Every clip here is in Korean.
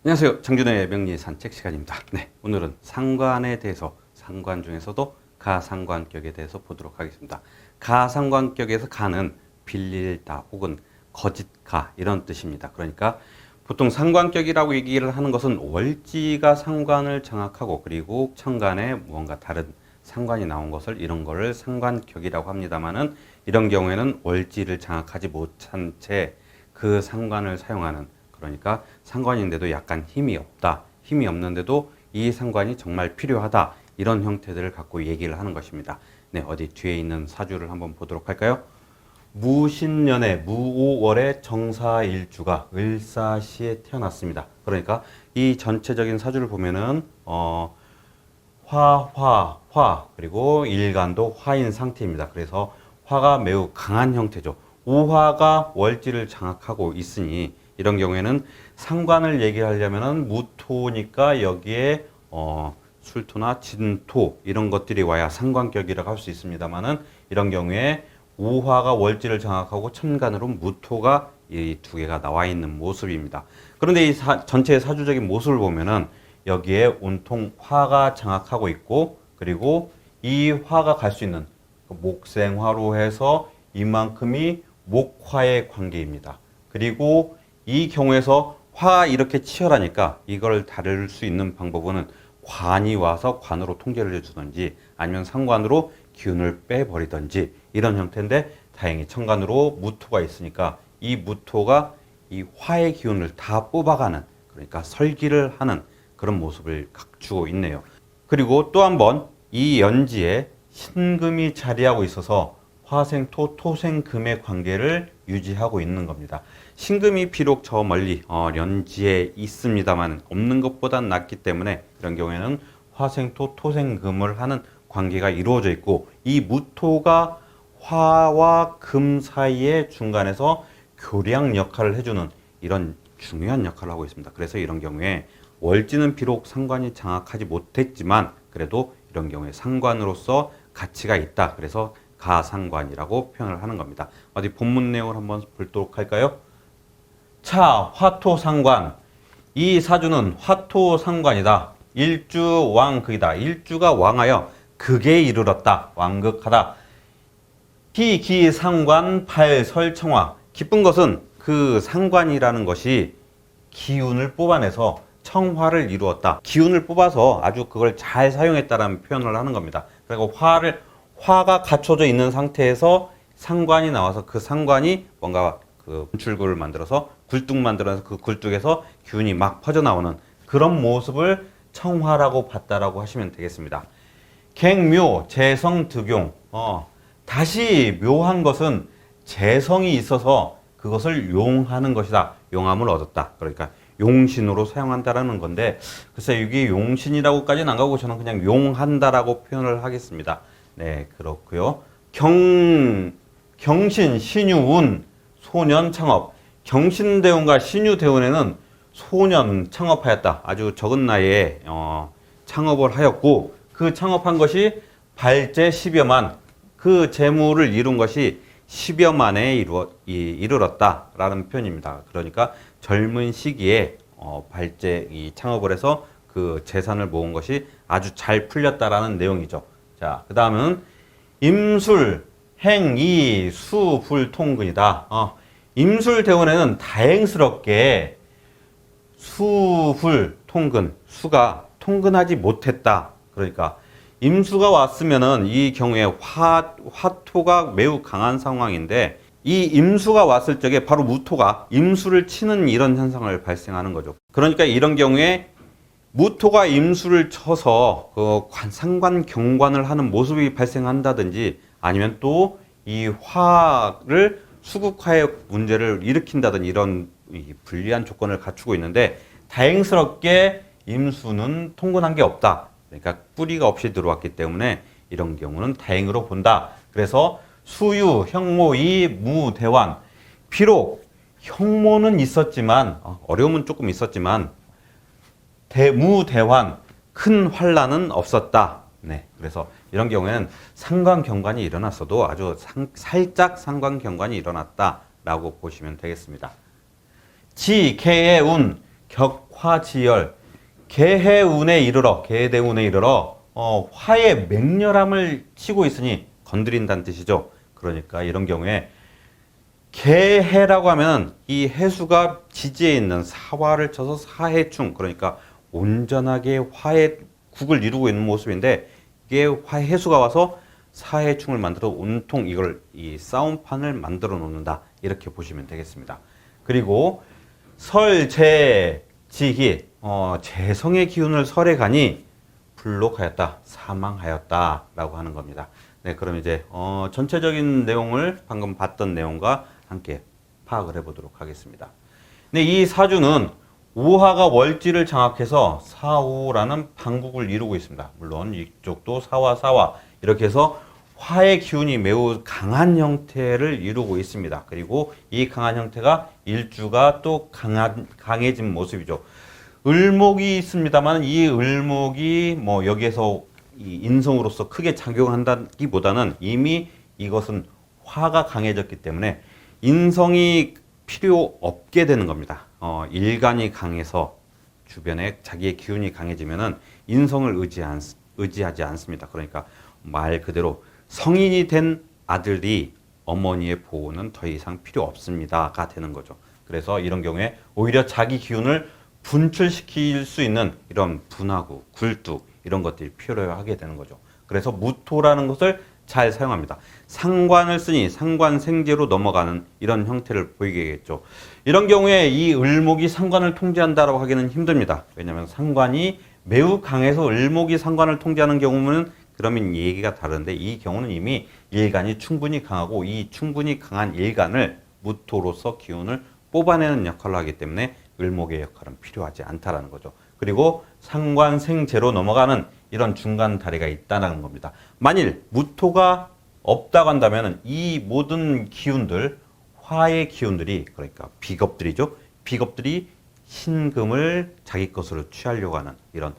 안녕하세요. 장준호의 명리 산책 시간입니다. 네, 오늘은 상관에 대해서 상관 중에서도 가상관격에 대해서 보도록 하겠습니다. 가상관격에서 가는 빌릴다 혹은 거짓가 이런 뜻입니다. 그러니까 보통 상관격이라고 얘기를 하는 것은 월지가 상관을 장악하고 그리고 천간에 무언가 다른 상관이 나온 것을 이런 거를 상관격이라고 합니다만은 이런 경우에는 월지를 장악하지 못한 채 그 상관을 사용하는, 그러니까 상관인데도 약간 힘이 없다, 힘이 없는데도 이 상관이 정말 필요하다, 이런 형태들을 갖고 얘기를 하는 것입니다. 네, 어디 뒤에 있는 사주를 한번 보도록 할까요? 무신년에 무오월에 정사일주가 을사시에 태어났습니다. 그러니까 이 전체적인 사주를 보면은 화 그리고 일간도 화인 상태입니다. 그래서 화가 매우 강한 형태죠. 오화가 월지를 장악하고 있으니 이런 경우에는 상관을 얘기하려면은 무토니까 여기에 술토나 진토 이런 것들이 와야 상관격이라고 할 수 있습니다만은 이런 경우에 오화가 월지를 장악하고 천간으로 무토가 이 두 개가 나와 있는 모습입니다. 그런데 이 전체의 사주적인 모습을 보면은 여기에 온통 화가 장악하고 있고, 그리고 이 화가 갈 수 있는 목생화로 해서 이만큼이 목화의 관계입니다. 그리고 이 경우에서 화가 이렇게 치열하니까 이걸 다룰 수 있는 방법은 관이 와서 관으로 통제를 해주든지 아니면 상관으로 기운을 빼버리든지 이런 형태인데, 다행히 천간으로 무토가 있으니까 이 무토가 이 화의 기운을 다 뽑아가는, 그러니까 설기를 하는 그런 모습을 갖추고 있네요. 그리고 또 한 번 이 연지에 신금이 자리하고 있어서 화생토, 토생금의 관계를 유지하고 있는 겁니다. 신금이 비록 저 멀리 연지에 있습니다만 없는 것보단 낫기 때문에 이런 경우에는 화생토, 토생금을 하는 관계가 이루어져 있고, 이 무토가 화와 금 사이의 중간에서 교량 역할을 해주는 이런 중요한 역할을 하고 있습니다. 그래서 이런 경우에 월지는 비록 상관이 장악하지 못했지만 그래도 이런 경우에 상관으로서 가치가 있다. 그래서 가상관이라고 표현을 하는 겁니다. 어디 본문 내용을 한번 보도록 할까요? 차, 화토상관. 이 사주는 화토상관이다. 일주 왕극이다. 일주가 왕하여 극에 이르렀다. 왕극하다. 희기상관 발설청화. 기쁜 것은 그 상관이라는 것이 기운을 뽑아내서 청화를 이루었다. 기운을 뽑아서 아주 그걸 잘 사용했다라는 표현을 하는 겁니다. 그리고 화가 갖춰져 있는 상태에서 상관이 나와서 그 상관이 뭔가 그 분출구를 만들어서 굴뚝 만들어서 그 굴뚝에서 기운이 막 퍼져나오는 그런 모습을 청화라고 봤다라고 하시면 되겠습니다. 갱묘, 재성, 득용. 다시 묘한 것은 재성이 있어서 그것을 용하는 것이다. 용함을 얻었다. 그러니까 용신으로 사용한다라는 건데, 글쎄 이게 용신이라고까지는 안 가고 저는 그냥 용한다라고 표현을 하겠습니다. 네, 그렇고요. 경신, 신유운, 소년 창업. 경신대운과 신유대운에는 소년 창업하였다. 아주 적은 나이에 창업을 하였고, 그 창업한 것이 발제 10여만, 그 재물을 이룬 것이 10여만에 이르렀다라는 표현입니다. 그러니까 젊은 시기에 발제 이 창업을 해서 그 재산을 모은 것이 아주 잘 풀렸다라는 내용이죠. 자, 그 다음은 임술, 행이, 수, 불, 통근이다. 임술 대운에는 다행스럽게 수, 불, 통근, 수가 통근하지 못했다. 그러니까 임수가 왔으면은 이 경우에 화토가 매우 강한 상황인데, 이 임수가 왔을 적에 바로 무토가 임수를 치는 이런 현상을 발생하는 거죠. 그러니까 이런 경우에 무토가 임수를 쳐서 그 상관 경관을 하는 모습이 발생한다든지, 아니면 또 이 화를 수국화의 문제를 일으킨다든지 이런 불리한 조건을 갖추고 있는데, 다행스럽게 임수는 통근한 게 없다. 그러니까 뿌리가 없이 들어왔기 때문에 이런 경우는 다행으로 본다. 그래서 수유, 형모이, 무대환. 비록 형모는 있었지만 어려움은 조금 있었지만 무대환, 큰 환란은 없었다. 네, 그래서 이런 경우에는 상관경관이 일어났어도 아주 살짝 상관경관이 일어났다라고 보시면 되겠습니다. 지, 개의 운. 격화지열, 계해운에 이르러, 계대운에 이르러 화의 맹렬함을 치고 있으니 건드린다는 뜻이죠. 그러니까 이런 경우에 계해라고 하면 이 해수가 지지에 있는 사화를 쳐서 사해충, 그러니까 온전하게 화의 국을 이루고 있는 모습인데, 이게 해수가 와서 사해충을 만들어 온통 이걸 이 싸움판을 만들어 놓는다, 이렇게 보시면 되겠습니다. 그리고 설재 지희, 재성의 기운을 설에 가니 불록하였다, 사망하였다 라고 하는 겁니다. 네, 그럼 이제 전체적인 내용을 방금 봤던 내용과 함께 파악을 해보도록 하겠습니다. 근데 이 사주는 우화가 월지를 장악해서 사우라는 방국을 이루고 있습니다. 물론 이쪽도 사화 이렇게 해서 화의 기운이 매우 강한 형태를 이루고 있습니다. 그리고 이 강한 형태가 일주가 또 강해진 모습이죠. 을목이 있습니다만 이 을목이 뭐 여기에서 이 인성으로서 크게 작용한다기보다는 이미 이것은 화가 강해졌기 때문에 인성이 필요 없게 되는 겁니다. 일간이 강해서 주변에 자기의 기운이 강해지면은 인성을 의지하지 않습니다. 그러니까 말 그대로 성인이 된 아들이 어머니의 보호는 더 이상 필요 없습니다가 되는 거죠. 그래서 이런 경우에 오히려 자기 기운을 분출시킬 수 있는 이런 분화구, 굴뚝 이런 것들이 필요하게 되는 거죠. 그래서 무토라는 것을 잘 사용합니다. 상관을 쓰니 상관생재로 넘어가는 이런 형태를 보이겠죠. 이런 경우에 이 을목이 상관을 통제한다라고 하기는 힘듭니다. 왜냐하면 상관이 매우 강해서 을목이 상관을 통제하는 경우는 그러면 얘기가 다른데, 이 경우는 이미 일간이 충분히 강하고 이 충분히 강한 일간을 무토로서 기운을 뽑아내는 역할을 하기 때문에 을목의 역할은 필요하지 않다라는 거죠. 그리고 상관생재로 넘어가는 이런 중간 다리가 있다는 겁니다. 만일 무토가 없다고 한다면 이 모든 기운들, 화의 기운들이, 그러니까 비겁들이죠. 비겁들이 신금을 자기 것으로 취하려고 하는 이런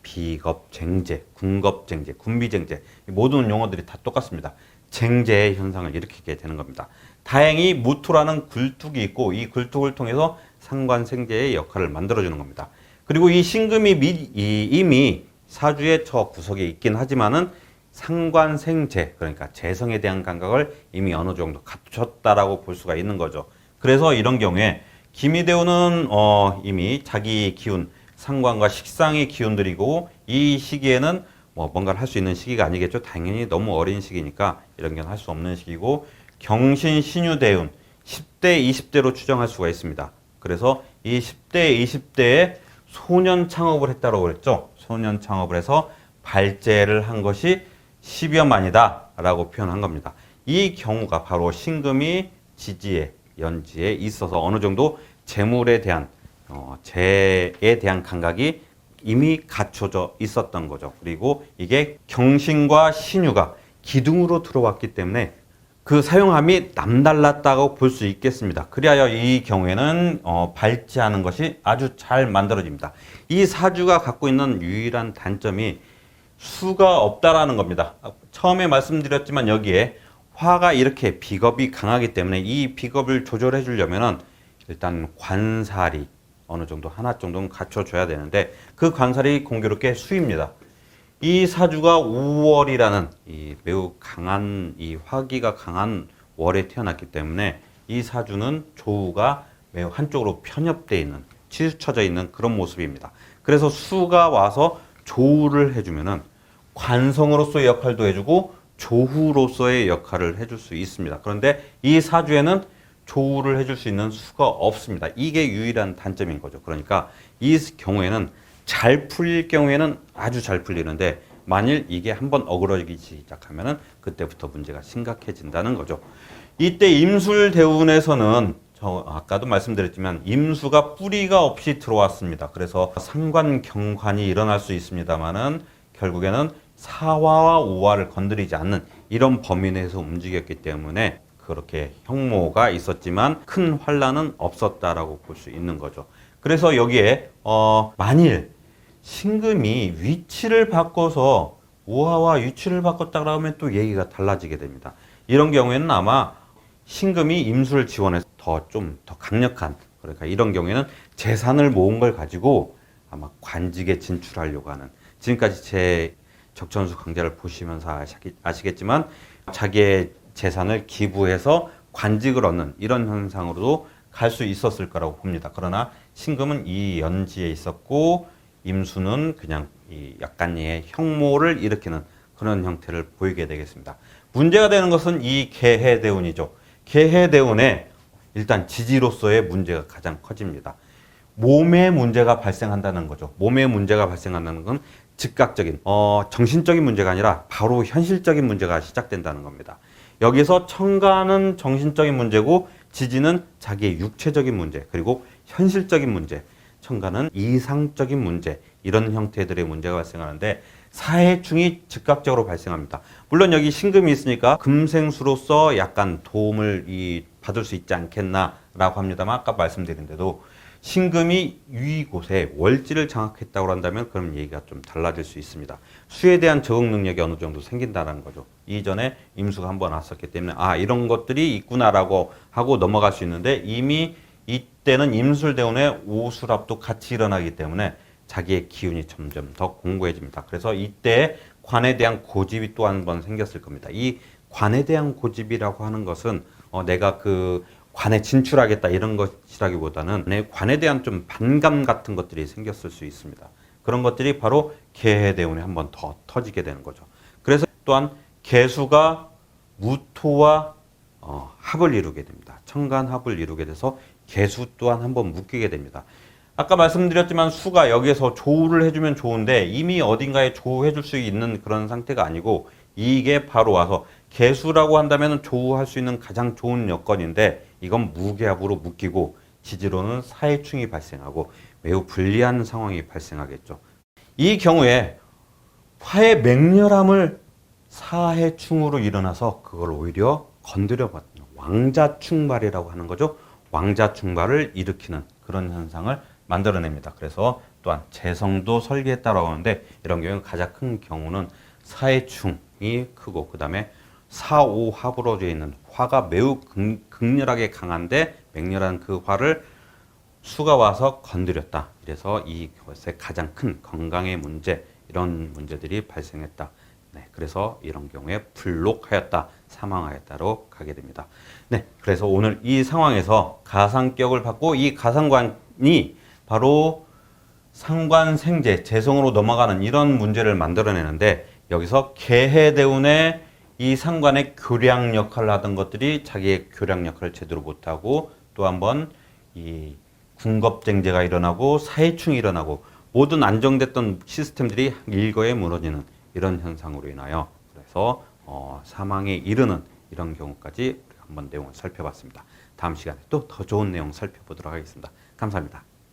비겁쟁제, 군겁쟁제, 군비쟁제, 모든 용어들이 다 똑같습니다. 쟁제의 현상을 일으키게 되는 겁니다. 다행히 무토라는 굴뚝이 있고 이 굴뚝을 통해서 상관생재의 역할을 만들어주는 겁니다. 그리고 이 신금이 이미 사주의 저 구석에 있긴 하지만은 상관생재, 그러니까 재성에 대한 감각을 이미 어느 정도 갖췄다라고 볼 수가 있는 거죠. 그래서 이런 경우에 기미대우는 이미 자기 기운, 상관과 식상의 기운들이고, 이 시기에는 뭔가를 할 수 있는 시기가 아니겠죠. 당연히 너무 어린 시기니까 이런 건 할 수 없는 시기고, 경신, 신유, 대운 10대, 20대로 추정할 수가 있습니다. 그래서 이 10대, 20대에 소년 창업을 했다고 그랬죠. 소년 창업을 해서 발제를 한 것이 10여 만이다 라고 표현한 겁니다. 이 경우가 바로 신금이 지지에, 연지에 있어서 어느 정도 재물에 대한 재에 대한 감각이 이미 갖춰져 있었던 거죠. 그리고 이게 경신과 신유가 기둥으로 들어왔기 때문에 그 사용함이 남달랐다고 볼 수 있겠습니다. 그리하여 이 경우에는 발제하는 것이 아주 잘 만들어집니다. 이 사주가 갖고 있는 유일한 단점이 수가 없다라는 겁니다. 처음에 말씀드렸지만 여기에 화가 이렇게 비겁이 강하기 때문에 이 비겁을 조절해 주려면은 일단 관살이 어느 정도 하나 정도는 갖춰줘야 되는데, 그 관살이 공교롭게 수입니다. 이 사주가 5월이라는 이 매우 강한 이 화기가 강한 월에 태어났기 때문에 이 사주는 조우가 매우 한쪽으로 편협되어 있는, 치우쳐져 있는 그런 모습입니다. 그래서 수가 와서 조우를 해주면은 관성으로서의 역할도 해주고 조후로서의 역할을 해줄 수 있습니다. 그런데 이 사주에는 조우를 해줄 수 있는 수가 없습니다. 이게 유일한 단점인 거죠. 그러니까 이 경우에는 잘 풀릴 경우에는 아주 잘 풀리는데, 만일 이게 한번 어그러지기 시작하면은 그때부터 문제가 심각해진다는 거죠. 이때 임술대운에서는 아까도 말씀드렸지만 임수가 뿌리가 없이 들어왔습니다. 그래서 상관경관이 일어날 수 있습니다만은 결국에는 사화와 오화를 건드리지 않는 이런 범위 내에서 움직였기 때문에 그렇게 형모가 있었지만 큰 환란은 없었다라고 볼 수 있는 거죠. 그래서 여기에 만일 신금이 위치를 바꿔서 오화와 위치를 바꿨다 그러면 또 얘기가 달라지게 됩니다. 이런 경우에는 아마 신금이 임수를 지원해서 좀 더 강력한 그러니까 이런 경우에는 재산을 모은 걸 가지고 아마 관직에 진출하려고 하는, 지금까지 제 적천수 강좌를 보시면서 아시겠지만 자기의 재산을 기부해서 관직을 얻는 이런 현상으로도 갈 수 있었을 거라고 봅니다. 그러나 신금은 이 연지에 있었고 임수는 그냥 이 약간의 형모를 일으키는 그런 형태를 보이게 되겠습니다. 문제가 되는 것은 이 계해대운이죠. 계해대운에 일단 지지로서의 문제가 가장 커집니다. 몸에 문제가 발생한다는 거죠. 몸에 문제가 발생한다는 건 즉각적인 정신적인 문제가 아니라 바로 현실적인 문제가 시작된다는 겁니다. 여기서 천간은 정신적인 문제고 지지는 자기의 육체적인 문제, 그리고 현실적인 문제, 천간은 이상적인 문제, 이런 형태들의 문제가 발생하는데 사해충이 즉각적으로 발생합니다. 물론 여기 신금이 있으니까 금생수로서 약간 도움을 받을 수 있지 않겠나라고 합니다만, 아까 말씀드린 대로 신금이 유의곳에 월지를 장악했다고 한다면 그럼 얘기가 좀 달라질 수 있습니다. 수에 대한 적응 능력이 어느 정도 생긴다는 거죠. 이전에 임수가 한번 왔었기 때문에 이런 것들이 있구나라고 하고 넘어갈 수 있는데, 이미 이때는 임술대운에 오수랍도 같이 일어나기 때문에 자기의 기운이 점점 더 공고해집니다. 그래서 이때 관에 대한 고집이 또 한 번 생겼을 겁니다. 이 관에 대한 고집이라고 하는 것은 내가 그 관에 진출하겠다 이런 것이라기보다는 내 관에 대한 좀 반감 같은 것들이 생겼을 수 있습니다. 그런 것들이 바로 계해대운에 한번 더 터지게 되는 거죠. 그래서 또한 계수가 무토와 합을 이루게 됩니다. 천간합을 이루게 돼서 계수 또한 한번 묶이게 됩니다. 아까 말씀드렸지만 수가 여기에서 조우를 해주면 좋은데 이미 어딘가에 조우해줄 수 있는 그런 상태가 아니고, 이게 바로 와서 계수라고 한다면 조우할 수 있는 가장 좋은 여건인데 이건 무계합으로 묶이고 지지로는 사해충이 발생하고 매우 불리한 상황이 발생하겠죠. 이 경우에 화의 맹렬함을 사해충으로 일어나서 그걸 오히려 건드려받는 왕자충발이라고 하는 거죠. 왕자충발을 일으키는 그런 현상을 만들어냅니다. 그래서 또한 재성도 설계했다라고 하는데, 이런 경우 가장 큰 경우는 사해충이 크고, 그 다음에 사오합으로 되어 있는 화가 매우 극렬하게 강한데 맹렬한 그 화를 수가 와서 건드렸다. 그래서 이것의 가장 큰 건강의 문제, 이런 문제들이 발생했다. 네, 그래서 이런 경우에 불록하였다, 사망하였다로 가게 됩니다. 네, 그래서 오늘 이 상황에서 가상격을 받고 이 가상관이 바로 상관생재, 재성으로 넘어가는 이런 문제를 만들어내는데, 여기서 계해대운의 이 상관의 교량 역할을 하던 것들이 자기의 교량 역할을 제대로 못하고, 또 한번 이 군겁쟁제가 일어나고 사해충이 일어나고 모든 안정됐던 시스템들이 일거에 무너지는 이런 현상으로 인하여 그래서 사망에 이르는 이런 경우까지 한번 내용을 살펴봤습니다. 다음 시간에 또 더 좋은 내용 살펴보도록 하겠습니다. 감사합니다.